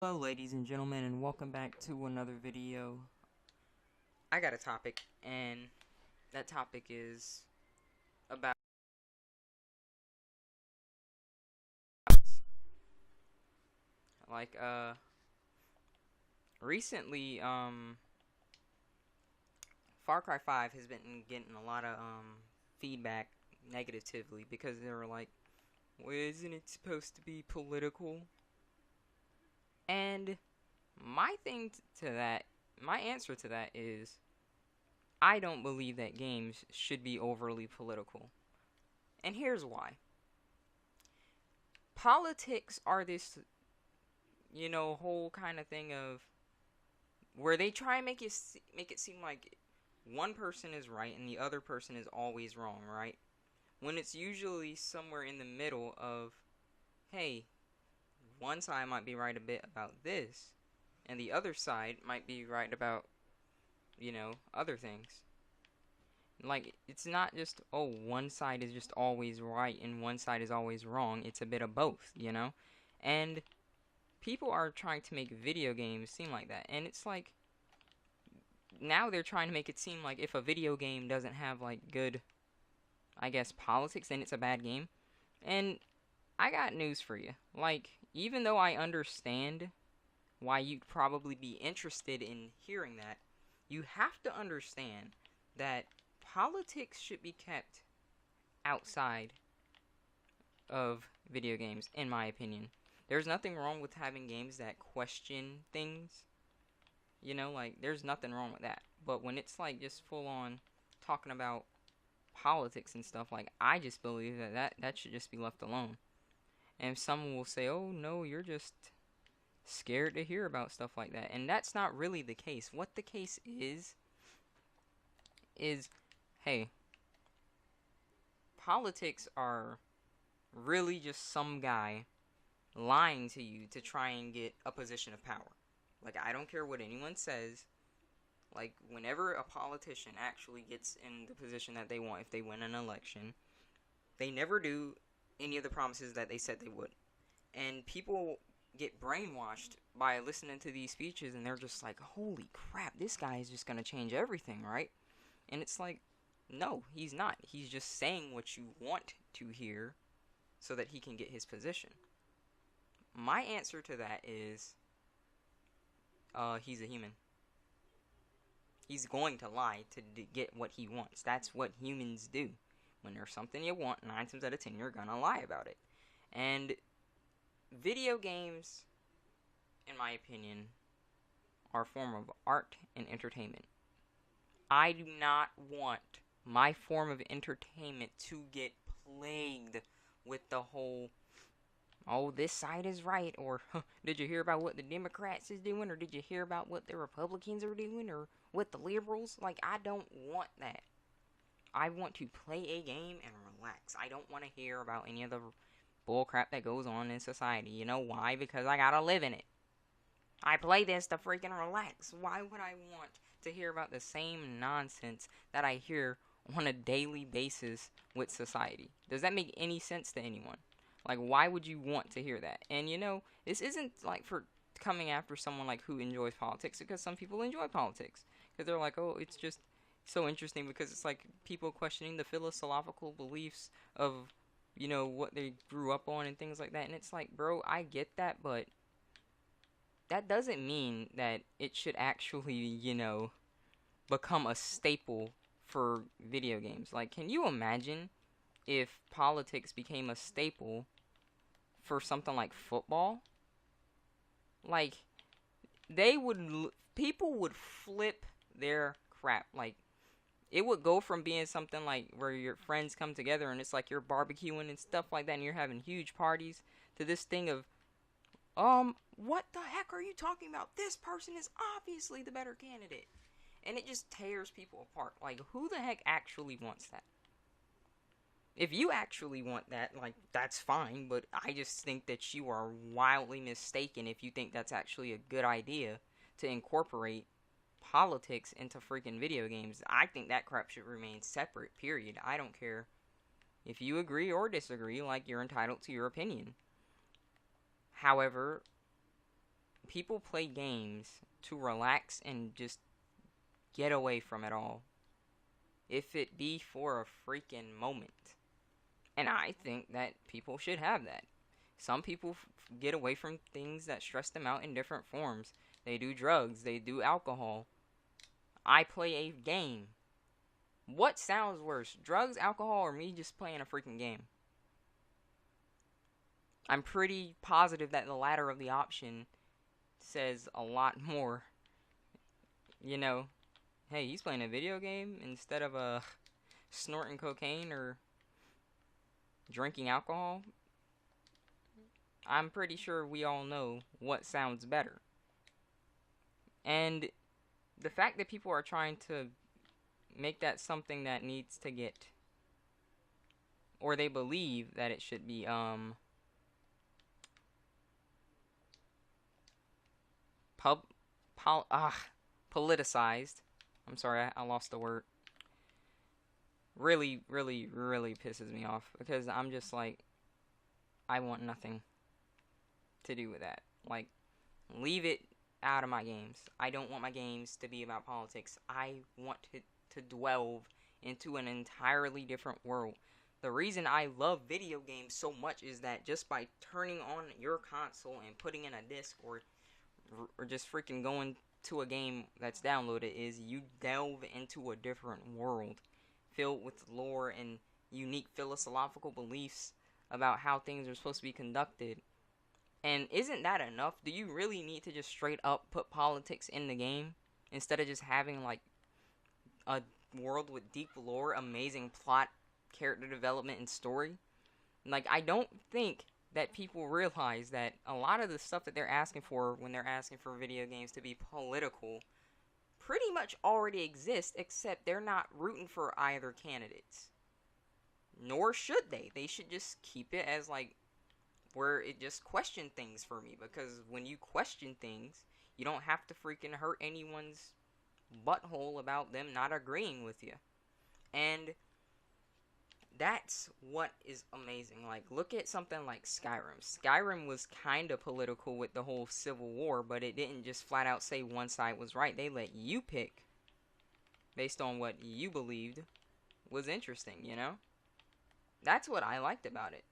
Hello ladies and gentlemen, and welcome back to another video. I got a topic, and that topic is about like recently Far Cry 5 has been getting a lot of feedback negatively because they were like, well, isn't it supposed to be political? And my thing to that, my answer to that is I don't believe that games should be overly political. And here's why. Politics are this, whole kind of thing of where they try and make it seem like one person is right and the other person is always wrong, right? When it's usually somewhere in the middle of, hey, one side might be right a bit about this, and the other side might be right about, other things. Like, it's not just, oh, one side is just always right and one side is always wrong. It's a bit of both. And people are trying to make video games seem like that. And it's like, now they're trying to make it seem like if a video game doesn't have, like, good, I guess, politics, then it's a bad game. And I got news for you. Like, even though I understand why you'd probably be interested in hearing that, you have to understand that politics should be kept outside of video games, in my opinion. There's nothing wrong with having games that question things. Like, there's nothing wrong with that. But when it's, like, just full on talking about politics and stuff, like, I just believe that should just be left alone. And someone will say, oh, no, you're just scared to hear about stuff like that. And that's not really the case. What the case is, hey, politics are really just some guy lying to you to try and get a position of power. Like, I don't care what anyone says. Like, whenever a politician actually gets in the position that they want, if they win an election, they never do any of the promises that they said they would. And people get brainwashed by listening to these speeches, and they're just like, holy crap, this guy is just going to change everything, right? And it's like, no, he's not. He's just saying what you want to hear so that he can get his position. My answer to that is, he's a human. He's going to lie to get what he wants. That's what humans do. When there's something you want, 9 times out of 10, you're gonna lie about it. And video games, in my opinion, are a form of art and entertainment. I do not want my form of entertainment to get plagued with the whole, oh, this side is right, or did you hear about what the Democrats is doing, or did you hear about what the Republicans are doing, or what the liberals? Like, I don't want that. I want to play a game and relax. I don't want to hear about any of the bullcrap that goes on in society. You know why? Because I gotta live in it. I play this to freaking relax. Why would I want to hear about the same nonsense that I hear on a daily basis with society? Does that make any sense to anyone? Like, why would you want to hear that? And this isn't like for coming after someone like who enjoys politics, because some people enjoy politics. Because they're like, oh, it's just so interesting because it's like people questioning the philosophical beliefs of, what they grew up on and things like that. And it's like, bro, I get that, but that doesn't mean that it should actually, become a staple for video games. Like, can you imagine if politics became a staple for something like football? Like, people would flip their crap. Like, it would go from being something like where your friends come together and it's like you're barbecuing and stuff like that and you're having huge parties, to this thing of, what the heck are you talking about? This person is obviously the better candidate. And it just tears people apart. Like, who the heck actually wants that? If you actually want that, like, that's fine, but I just think that you are wildly mistaken if you think that's actually a good idea to incorporate politics into freaking video games. I think that crap should remain separate, period. I don't care if you agree or disagree, like, you're entitled to your opinion. However, people play games to relax and just get away from it all, if it be for a freaking moment. And I think that people should have that. Some people get away from things that stress them out in different forms. They do drugs, they do alcohol. I play a game. What sounds worse, drugs, alcohol, or me just playing a freaking game? I'm pretty positive that the latter of the option says a lot more. You know, hey, he's playing a video game instead of snorting cocaine or drinking alcohol. I'm pretty sure we all know what sounds better. And the fact that people are trying to make that something that needs to get, or they believe that it should be politicized. I'm sorry, I lost the word. Really, really, really pisses me off, because I'm just like, I want nothing to do with that. Like, leave it out of my games. I don't want my games to be about politics. I want to delve into an entirely different world. The reason I love video games so much is that just by turning on your console and putting in a disc, or just freaking going to a game that's downloaded, is you delve into a different world filled with lore and unique philosophical beliefs about how things are supposed to be conducted. And isn't that enough? Do you really need to just straight up put politics in the game instead of just having like a world with deep lore, amazing plot, character development, and story? Like, I don't think that people realize that a lot of the stuff that they're asking for when they're asking for video games to be political pretty much already exists, except they're not rooting for either candidates. Nor should they. They should just keep it as like where it just question things for me, because when you question things, you don't have to freaking hurt anyone's butthole about them not agreeing with you. And that's what is amazing. Like, look at something like Skyrim. Skyrim was kind of political with the whole Civil War, but it didn't just flat out say one side was right. They let you pick based on what you believed was interesting, you know? That's what I liked about it.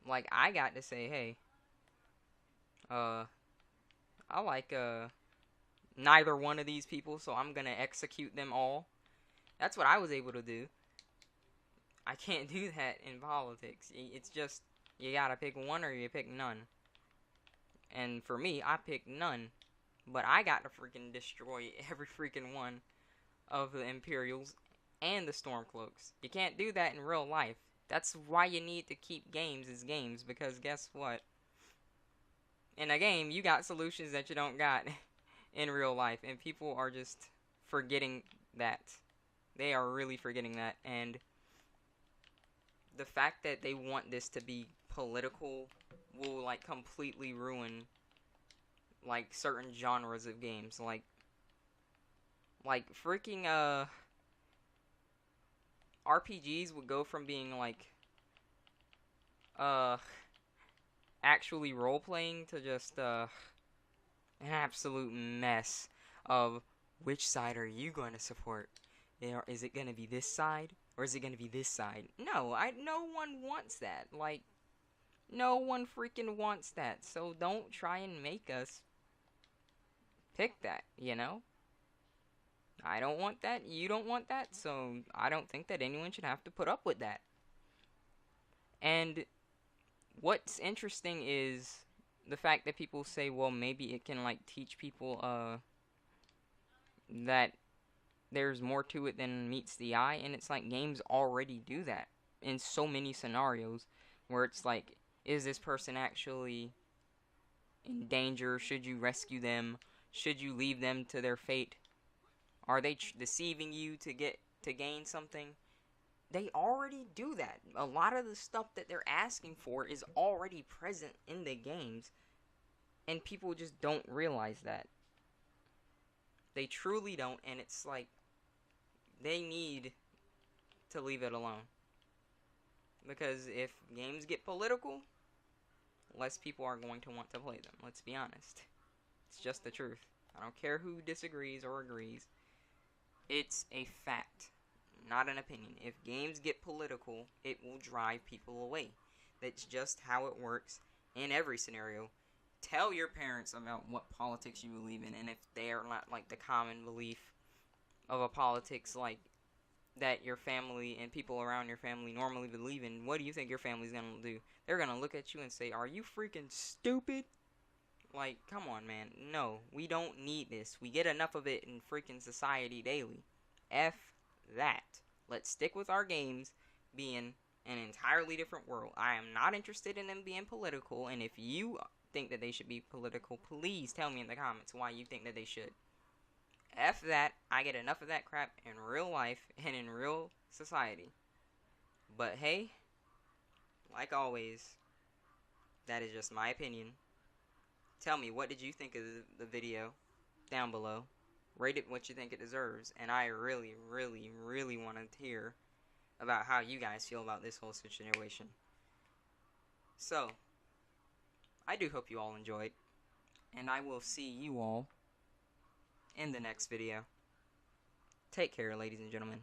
Like, I got to say, hey, I like neither one of these people, so I'm gonna execute them all. That's what I was able to do. I can't do that in politics. It's just, you gotta pick one or you pick none. And for me, I picked none. But I got to freaking destroy every freaking one of the Imperials and the Stormcloaks. You can't do that in real life. That's why you need to keep games as games, because guess what? In a game, you got solutions that you don't got in real life, and people are just forgetting that. They are really forgetting that, and the fact that they want this to be political will, like, completely ruin, like, certain genres of games. Like freaking, RPGs would go from being, like, actually role-playing to just, an absolute mess of which side are you going to support? Is it going to be this side? Or is it going to be this side? No, no one wants that. Like, no one freaking wants that. So don't try and make us pick that, you know? I don't want that. You don't want that. So I don't think that anyone should have to put up with that. And what's interesting is the fact that people say, well, maybe it can, like, teach people that there's more to it than meets the eye. And it's like, games already do that in so many scenarios where it's like, is this person actually in danger? Should you rescue them? Should you leave them to their fate? Are they deceiving you to gain something? They already do that. A lot of the stuff that they're asking for is already present in the games, and people just don't realize that. They truly don't, and it's like, they need to leave it alone. Because if games get political, less people are going to want to play them. Let's be honest. It's just the truth. I don't care who disagrees or agrees. It's a fact, not an opinion. If games get political, it will drive people away. That's just how it works in every scenario. Tell your parents about what politics you believe in, and if they are not like the common belief of a politics like that your family and people around your family normally believe in, what do you think your family's gonna do? They're gonna look at you and say, "Are you freaking stupid?" Like, come on, man. No, we don't need this. We get enough of it in freaking society daily. F that. Let's stick with our games being an entirely different world. I am not interested in them being political, and if you think that they should be political, please tell me in the comments why you think that they should. F that. I get enough of that crap in real life and in real society. But hey, like always, that is just my opinion. Tell me, what did you think of the video down below? Rate it what you think it deserves, and I really, really, really want to hear about how you guys feel about this whole situation. So, I do hope you all enjoyed, and I will see you all in the next video. Take care, ladies and gentlemen.